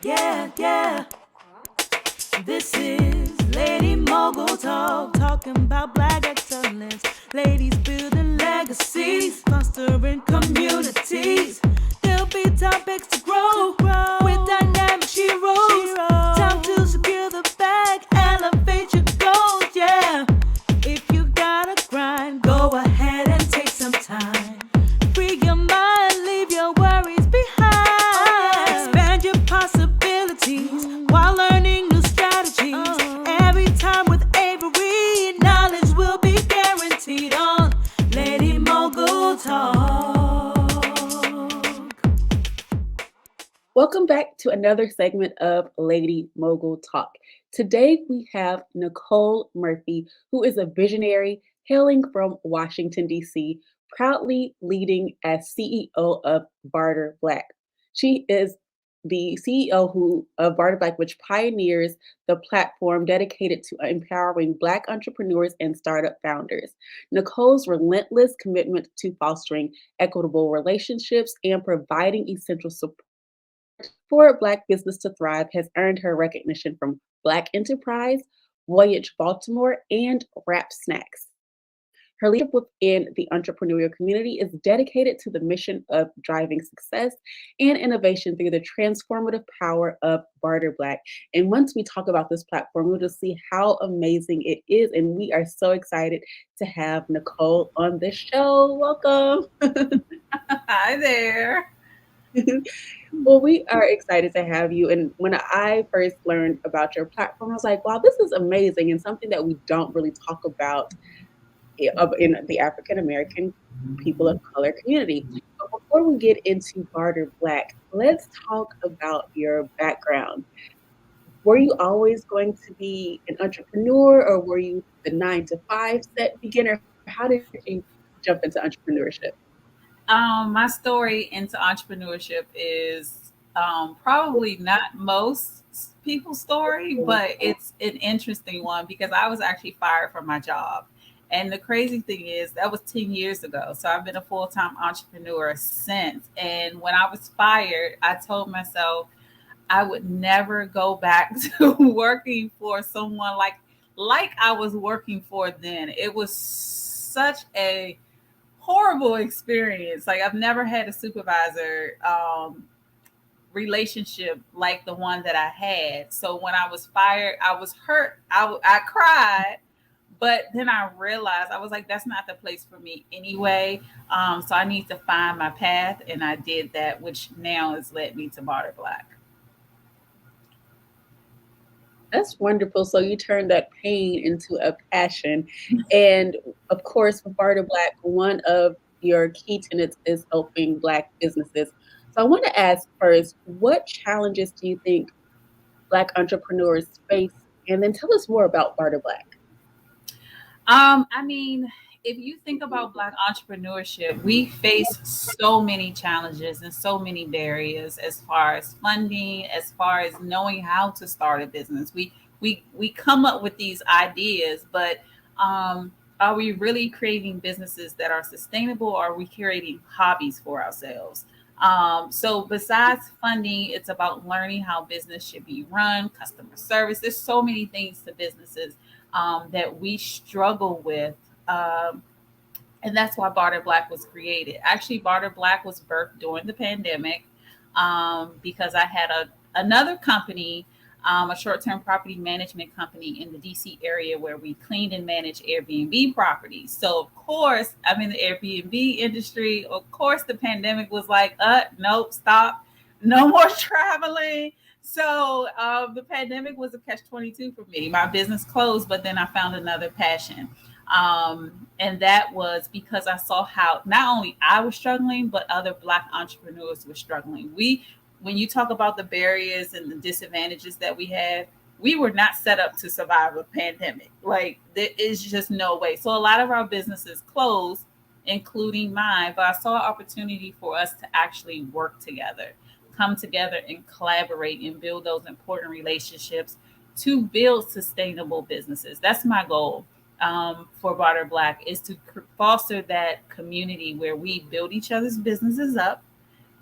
Yeah. This is Lady Mogul Talk, talking about Black excellence. Ladies building legacies, fostering communities. There'll be topics to grow with dynamic heroes. Time to secure the bag, elevate your goals, yeah. If you gotta grind, go ahead and take some time. Free your mind, leave your worries behind. Expand your possibilities while learning new strategies. Every time with Avery, knowledge will be guaranteed on Lady Mogul Talk. Welcome back to another segment of Lady Mogul Talk. Today we have Nicole Murphy, who is a visionary hailing from Washington, D.C., proudly leading as CEO of Barter Black. She is the CEO of Barter Black, which pioneers the platform dedicated to empowering Black entrepreneurs and startup founders. Nicole's relentless commitment to fostering equitable relationships and providing essential support for Black business to thrive has earned her recognition from Black Enterprise, Voyage Baltimore, and Rap Snacks. Her leadership within the entrepreneurial community is dedicated to the mission of driving success and innovation through the transformative power of Barter Black. And once we talk about this platform, we'll just see how amazing it is. And we are so excited to have Nicole on this show. Welcome. Hi there. Well, we are excited to have you. And when I first learned about your platform, I was like, wow, this is amazing and something that we don't really talk about in the African American people of color community. But before we get into Barter Black, let's talk about your background. Were you always going to be an entrepreneur, or were you the 9 to 5 set beginner? How did you jump into entrepreneurship? My story into entrepreneurship is probably not most people's story, but it's an interesting one because I was actually fired from my job. And the crazy thing is, that was 10 years ago. So I've been a full time entrepreneur since. And when I was fired, I told myself I would never go back to working for someone like I was working for then. It was such a horrible experience. Like, I've never had a supervisor relationship like the one that I had. So when I was fired, I was hurt. I cried, but then I realized, I was like, that's not the place for me anyway. So I need to find my path, and I did that, which now has led me to Barter Black. That's wonderful. So you turned that pain into a passion. And of course, with Barter Black, one of your key tenets is helping Black businesses. So I want to ask first, what challenges do you think Black entrepreneurs face? And then tell us more about Barter Black. I mean, if you think about Black entrepreneurship, we face so many challenges and so many barriers as far as funding, as far as knowing how to start a business. We come up with these ideas, but are we really creating businesses that are sustainable, or are we creating hobbies for ourselves? So besides funding, it's about learning how business should be run, customer service. There's so many things to businesses that we struggle with. And that's why Barter Black was created. Actually, Barter Black was birthed during the pandemic because I had another company, a short-term property management company in the DC area where we cleaned and managed Airbnb properties. So of course, I'm in the Airbnb industry. Of course, the pandemic was like, nope, stop, no more traveling. So the pandemic was a catch-22 for me. My business closed, but then I found another passion. And that was because I saw how not only I was struggling, but other Black entrepreneurs were struggling. When you talk about the barriers and the disadvantages that we were not set up to survive a pandemic. Like, there is just no way. So a lot of our businesses closed, including mine, but I saw an opportunity for us to actually work together, come together and collaborate and build those important relationships to build sustainable businesses. That's my goal for Barter Black, is to foster that community where we build each other's businesses up,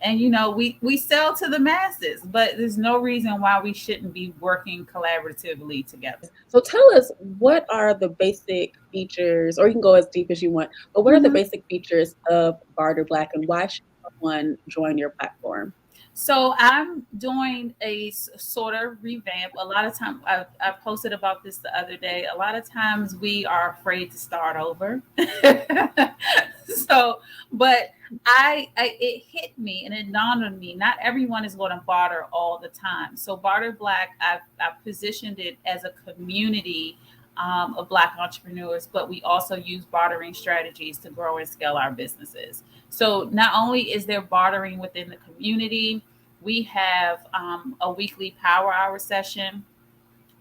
And we sell to the masses, but there's no reason why we shouldn't be working collaboratively together. So tell us, what are the basic features, or you can go as deep as you want, but what are the Mhm. basic features of Barter Black, and why should someone join your platform? So I'm doing a sort of revamp. A lot of times, I posted about this the other day. A lot of times we are afraid to start over. so, but it hit me and it dawned on me. Not everyone is going to barter all the time. So Barter Black, I've positioned it as a community of Black entrepreneurs, but we also use bartering strategies to grow and scale our businesses. So not only is there bartering within the community, we have a weekly power hour session.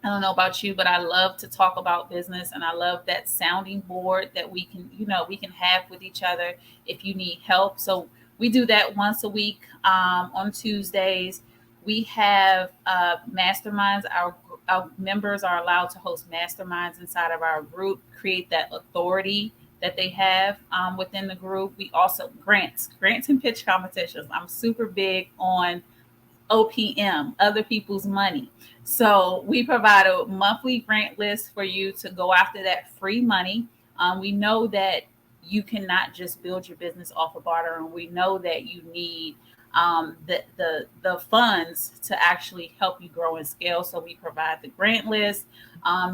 I don't know about you, but I love to talk about business, and I love that sounding board that we can have with each other if you need help. So we do that once a week on Tuesdays. We have masterminds. Our members are allowed to host masterminds inside of our group, create that authority that they have within the group. We also grants and pitch competitions. I'm super big on OPM, other people's money. So we provide a monthly grant list for you to go after that free money. We know that you cannot just build your business off of barter, and we know that you need the funds to actually help you grow and scale. So we provide the grant list.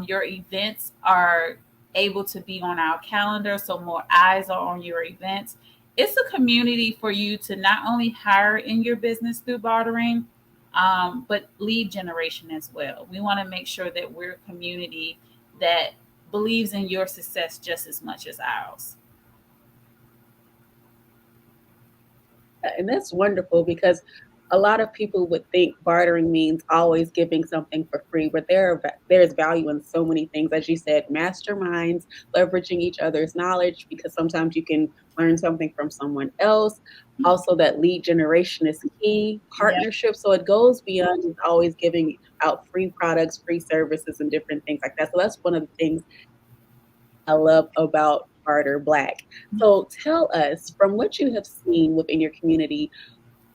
Your events are able to be on our calendar, so more eyes are on your events. It's a community for you to not only hire in your business through bartering, but lead generation as well. We want to make sure that we're a community that believes in your success just as much as ours. And that's wonderful, because a lot of people would think bartering means always giving something for free, but there's value in so many things. As you said, masterminds, leveraging each other's knowledge, because sometimes you can learn something from someone else. Also, that lead generation is key, Yeah. partnership. So it goes beyond just always giving out free products, free services, and different things like that. So that's one of the things I love about Barter Black. So tell us, from what you have seen within your community,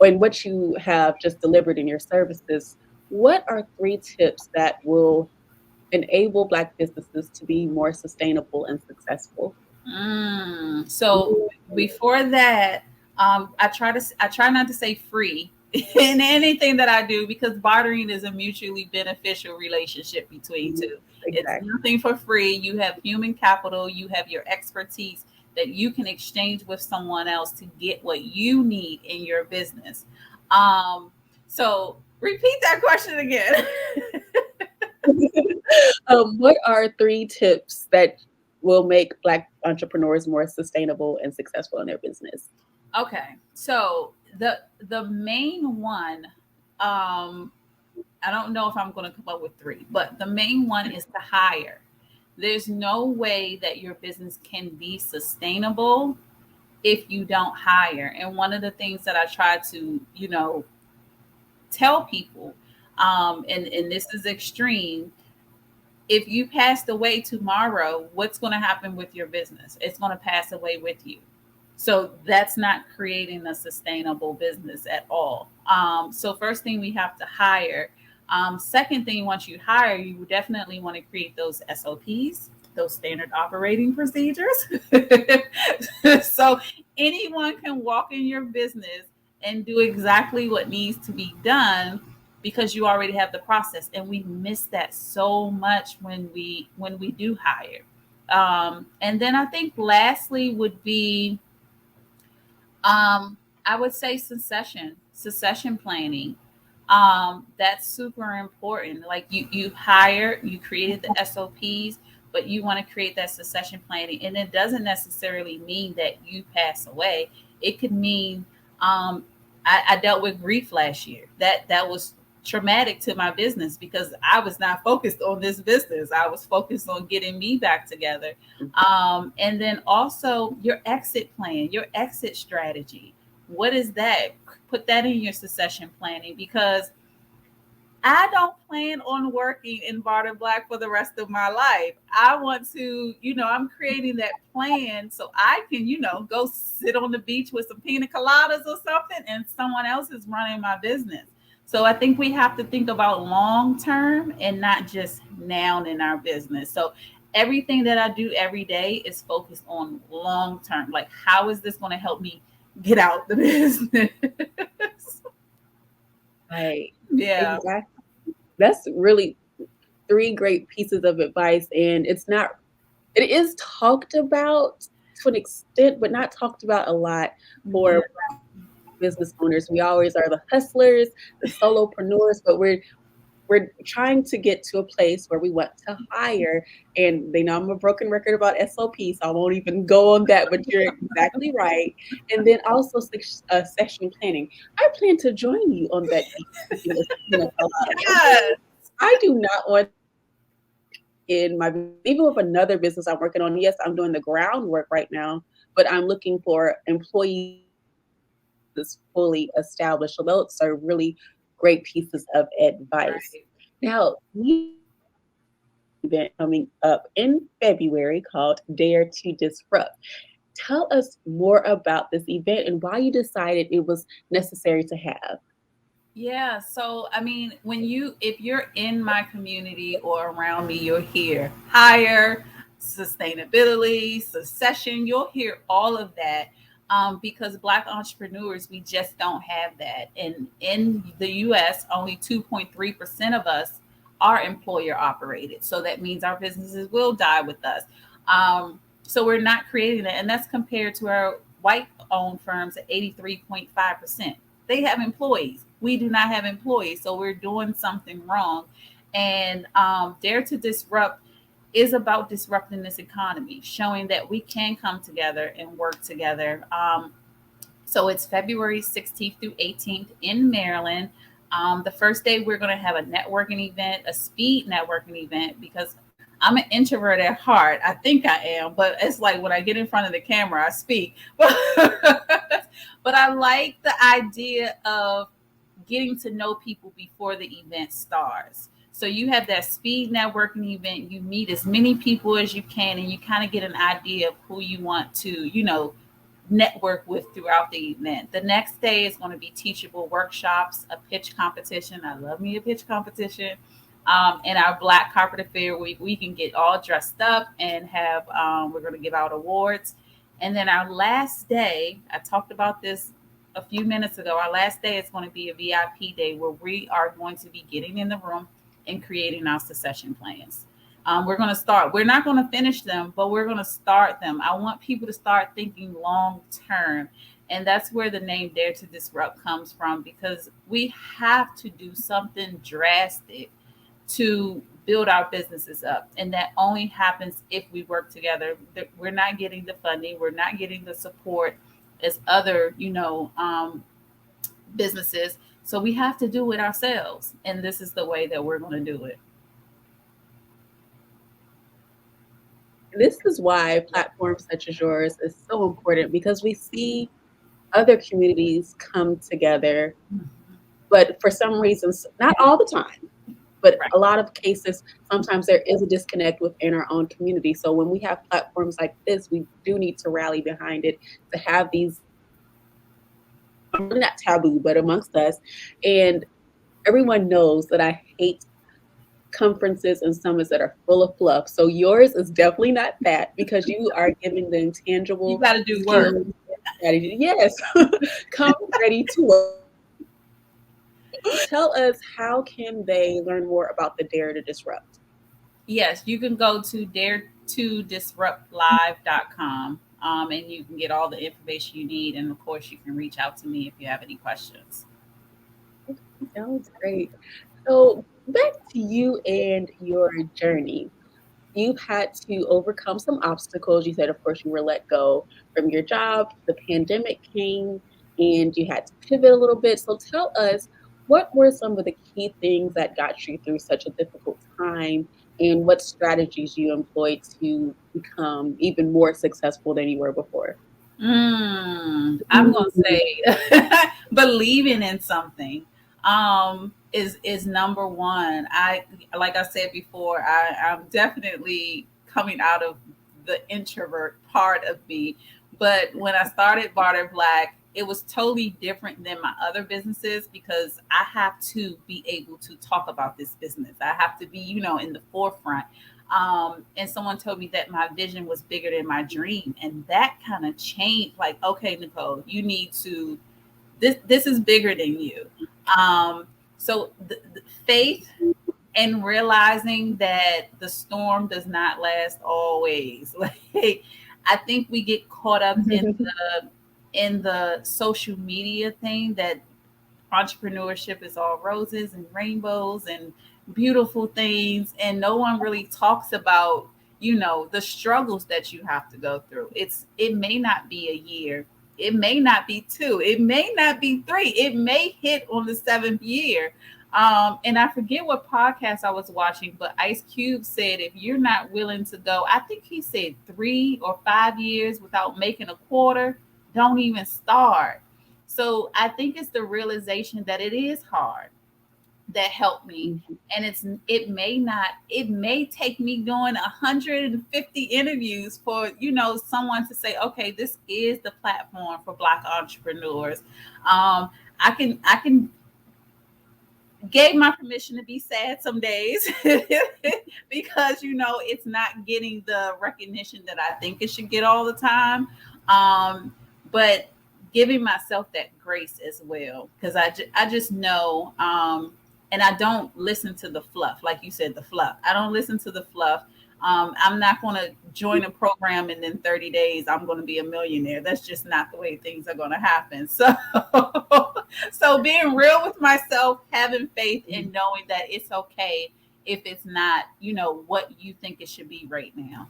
and what you have just delivered in your services, what are three tips that will enable Black businesses to be more sustainable and successful? So before that, I try not to say free in anything that I do, because bartering is a mutually beneficial relationship between Mhm. two. It's Exactly. nothing for free. You have human capital, you have your expertise that you can exchange with someone else to get what you need in your business. So repeat that question again. What are three tips that will make Black entrepreneurs more sustainable and successful in their business? Okay, so the main one, I don't know if I'm going to come up with three, but the main one is to hire. There's no way that your business can be sustainable if you don't hire. And one of the things that I try to, tell people, and this is extreme, if you passed away tomorrow, what's going to happen with your business? It's going to pass away with you. So that's not creating a sustainable business at all. So first thing, we have to hire. Second thing, once you hire, you definitely want to create those SOPs, those standard operating procedures. So anyone can walk in your business and do exactly what needs to be done, because you already have the process. And we miss that so much when we do hire. And then I think lastly would be, I would say succession planning. That's super important. Like you hire, you created the SOPs, but you want to create that succession planning. And it doesn't necessarily mean that you pass away. It could mean, I dealt with grief last year. That was traumatic to my business, because I was not focused on this business. I was focused on getting me back together. And then also your exit plan, your exit strategy. What is that? Put that in your succession planning, because I don't plan on working in Barter Black for the rest of my life. I want to, I'm creating that plan so I can, go sit on the beach with some pina coladas or something, and someone else is running my business. So I think we have to think about long term and not just now in our business. So everything that I do every day is focused on long term. Like, how is this going to help me get out the business? Right. Yeah. Exactly. That's really three great pieces of advice. And it is talked about to an extent, but not talked about a lot Yeah. for business owners. We always are the hustlers, the solopreneurs, but we're trying to get to a place where we want to hire. And they know I'm a broken record about SOP, so I won't even go on that, but you're exactly right. And then also session planning. I plan to join you on that. Yes. I do not want in my even with another business I'm working on. Yes, I'm doing the groundwork right now, but I'm looking for employees that's fully established. So those are really great pieces of advice. Right. Now, we have an event coming up in February called Dare to Disrupt. Tell us more about this event and why you decided it was necessary to have. Yeah, so I mean, if you're in my community or around me, you'll hear hire, sustainability, succession. You'll hear all of that, because Black entrepreneurs, we just don't have that. And in the U.S., only 2.3% of us are employer operated. So that means our businesses will die with us. So we're not creating that, and that's compared to our white-owned firms at 83.5%. They have employees. We do not have employees, so we're doing something wrong. And Dare to Disrupt is about disrupting this economy, showing that we can come together and work together. So it's February 16th through 18th in Maryland. The first day, we're going to have a networking event, a speed networking event, because I'm an introvert at heart. I think I am, but it's like when I get in front of the camera, I speak. But I like the idea of getting to know people before the event starts. So you have that speed networking event, you meet as many people as you can, and you kind of get an idea of who you want to, network with throughout the event. The next day is going to be teachable workshops, a pitch competition. I love me a pitch competition. And our Black Carpet Affair, we can get all dressed up and have, we're going to give out awards. And then our last day, I talked about this a few minutes ago. Our last day is going to be a VIP day where we are going to be getting in the room and creating our succession plans. We're going to start. We're not going to finish them, but we're going to start them. I want people to start thinking long term. And that's where the name Dare to Disrupt comes from, because we have to do something drastic to build our businesses up. And that only happens if we work together. We're not getting the funding, we're not getting the support as other, businesses. So we have to do it ourselves. And this is the way that we're going to do it. This is why platforms such as yours is so important because we see other communities come together, but for some reasons, not all the time, but Right. a lot of cases, sometimes there is a disconnect within our own community. So when we have platforms like this, we do need to rally behind it to have these, not taboo, but amongst us. And everyone knows that I hate conferences and summits that are full of fluff. So yours is definitely not that because you are giving the You intangible got to do work. skills and strategy. Yes, come ready to work. Tell us how can they learn more about the Dare to Disrupt? Yes, you can go to dare2disruptlive.com, and you can get all the information you need. And of course, you can reach out to me if you have any questions. Sounds great. So back to you and your journey. You've had to overcome some obstacles. You said, of course, you were let go from your job. The pandemic came and you had to pivot a little bit. So tell us, what were some of the key things that got you through such a difficult time and what strategies you employed to become even more successful than you were before? I'm going to say believing in something. is number one. I like I said before, I'm definitely coming out of the introvert part of me. But when I started Barter Black, it was totally different than my other businesses because I have to be able to talk about this business. I have to be, in the forefront. And someone told me that my vision was bigger than my dream. And that kind of changed like, okay, Nicole, you need to this is bigger than you. Um, so the faith and realizing that the storm does not last always. Like I think we get caught up in the social media thing that entrepreneurship is all roses and rainbows and beautiful things, and no one really talks about the struggles that you have to go through. It may not be a year, it may not be two, it may not be three, it may hit on the seventh year. And I forget what podcast I was watching, but Ice Cube said if you're not willing to go, I think he said 3 or 5 years without making a quarter, don't even start. So I think it's the realization that it is hard that helped me. And it may take me doing 150 interviews for, someone to say, okay, this is the platform for Black entrepreneurs. I can gave my permission to be sad some days because it's not getting the recognition that I think it should get all the time. But giving myself that grace as well, because I just know, and I don't listen to the fluff, like you said, the fluff. I don't listen to the fluff. I'm not going to join a program and then 30 days I'm going to be a millionaire. That's just not the way things are going to happen. So, so being real with myself, having faith, and knowing that it's okay if it's not, what you think it should be right now.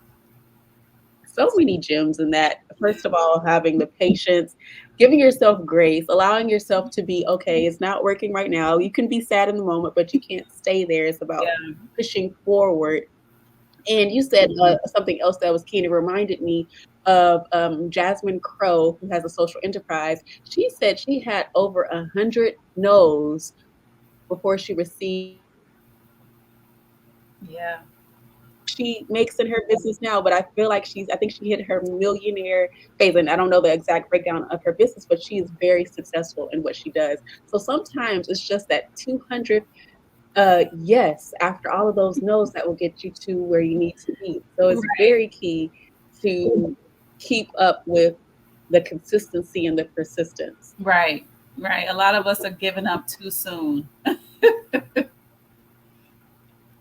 So many gems in that. First of all, having the patience, giving yourself grace, allowing yourself to be okay. It's not working right now. You can be sad in the moment, but you can't stay there. It's about Yeah. pushing forward. And you said something else that was key, and it reminded me of Jasmine Crowe, who has a social enterprise. She said she had over 100 no's before she received Yeah. she makes in her business now, but I feel like I think she hit her millionaire phase. And I don't know the exact breakdown of her business, but she is very successful in what she does. So sometimes it's just that 200 yes after all of those no's that will get you to where you need to be. So it's Right. very key to keep up with the consistency and the persistence. Right. Right. A lot of us are giving up too soon.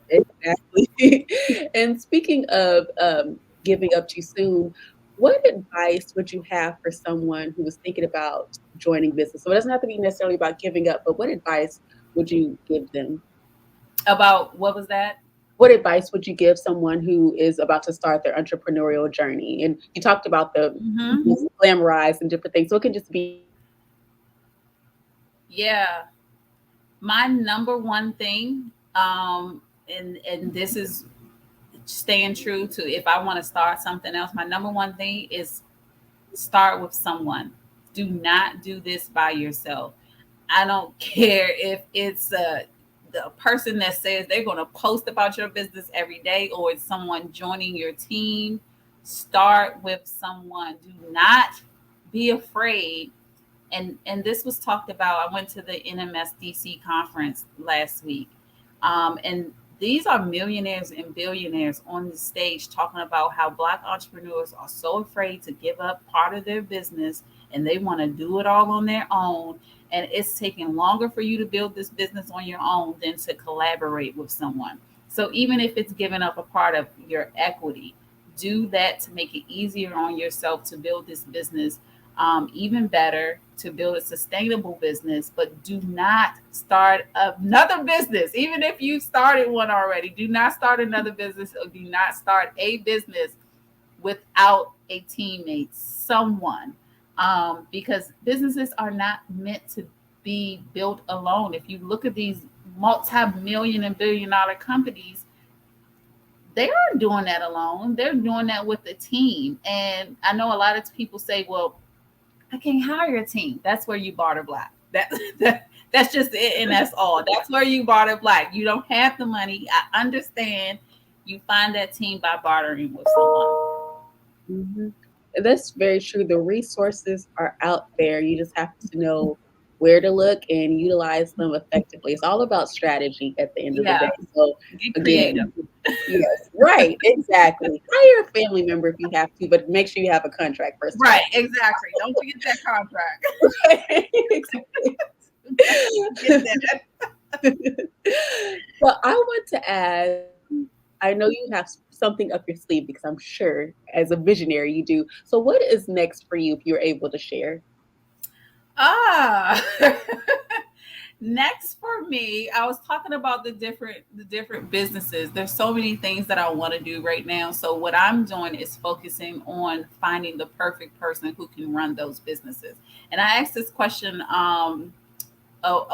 Exactly. And speaking of giving up too soon, what advice would you have for someone who was thinking about joining business? So it doesn't have to be necessarily about giving up, but what advice would you give them? About what was that? What advice would you give someone who is about to start their entrepreneurial journey? And you talked about the Hmm. glamorized and different things. So it can just be Yeah. My number one thing, and this is staying true to if I want to start something else, my number one thing is start with someone. Do not do this by yourself. I don't care if it's the person that says they're going to post about your business every day or it's someone joining your team. Start with someone. Do not be afraid. And this was talked about. I went to the NMSDC conference last week, and these are millionaires and billionaires on the stage talking about how Black entrepreneurs are so afraid to give up part of their business and they want to do it all on their own. And it's taking longer for you to build this business on your own than to collaborate with someone. So even if it's giving up a part of your equity, do that to make it easier on yourself to build this business, even better to build a sustainable business. But do not start another business, even if you started one already. Do not start another business or do not start a business without a teammate, someone, because businesses are not meant to be built alone. If you look at these multi-million and billion-dollar companies, they aren't doing that alone. They're doing that with a team. And I know a lot of people say, well, I can't hire a team. That's where you barter black. That That's just it, and that's all. That's where you barter black. You don't have the money. I understand. You find that team by bartering with someone. Mhm. That's very true. The resources are out there. You just have to know where to look and utilize them effectively. It's all about strategy at the end of the Yeah, day. So get creative. again, yes, right, exactly. Hire a family member if you have to, but make sure you have a contract first of Right, all. exactly. Don't forget that contract. Exactly. Get that. So I want to ask, I know you have something up your sleeve because I'm sure as a visionary you do. So what is next for you if you're able to share? Ah. Next for me, I was talking about the different businesses. There's so many things that I want to do right now. So what I'm doing is focusing on finding the perfect person who can run those businesses. And I asked this question a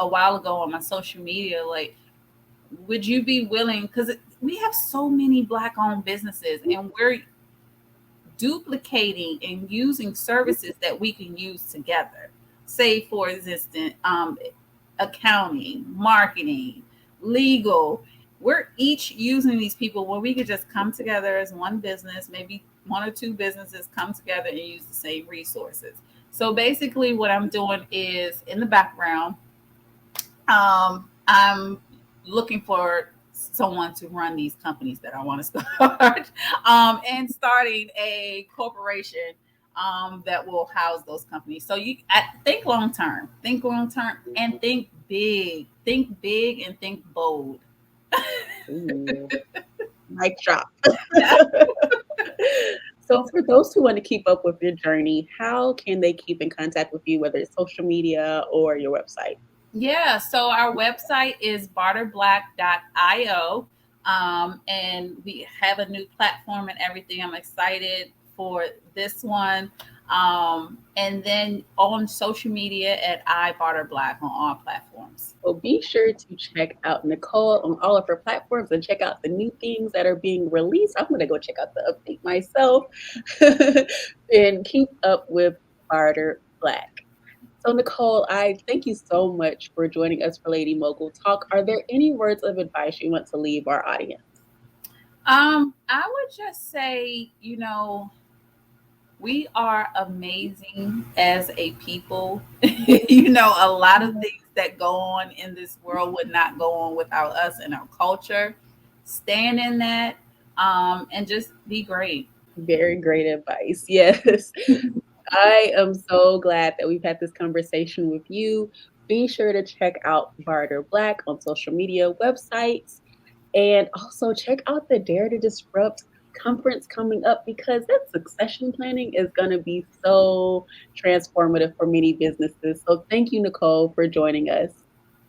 while ago on my social media, like, would you be willing? Because we have so many Black owned businesses, and we're duplicating and using services that we can use together. Say, for instance, accounting, marketing, legal. We're each using these people where we could just come together as one business, maybe one or two businesses come together and use the same resources. So basically, what I'm doing is in the background, I'm looking for someone to run these companies that I want to start, and starting a corporation that will house those companies. So think long term, and think big, and think bold. Ooh, mic drop. Yeah. So for those who want to keep up with your journey, how can they keep in contact with you, whether it's social media or your website? Yeah, so our website is barterblack.io. And we have a new platform and everything. I'm excited for this one. And then on social media at iBarterBlack on all platforms. So be sure to check out Nicole on all of her platforms and check out the new things that are being released. I'm going to go check out the update myself and keep up with Barter Black. So, Nicole, I thank you so much for joining us for Lady Mogul Talk. Are there any words of advice you want to leave our audience? I would just say, we are amazing as a people. A lot of things that go on in this world would not go on without us and our culture. Stand in that, and just be great. Very great advice. Yes. I am so glad that we've had this conversation with you. Be sure to check out Barter Black on social media websites. And also check out the Dare to Disrupt conference coming up because that succession planning is going to be so transformative for many businesses. So thank you, Nicole, for joining us.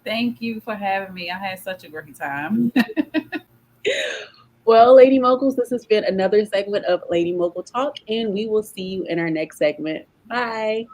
Thank you for having me. I had such a great time. Well, Lady Moguls, this has been another segment of Lady Mogul Talk, and we will see you in our next segment. Bye.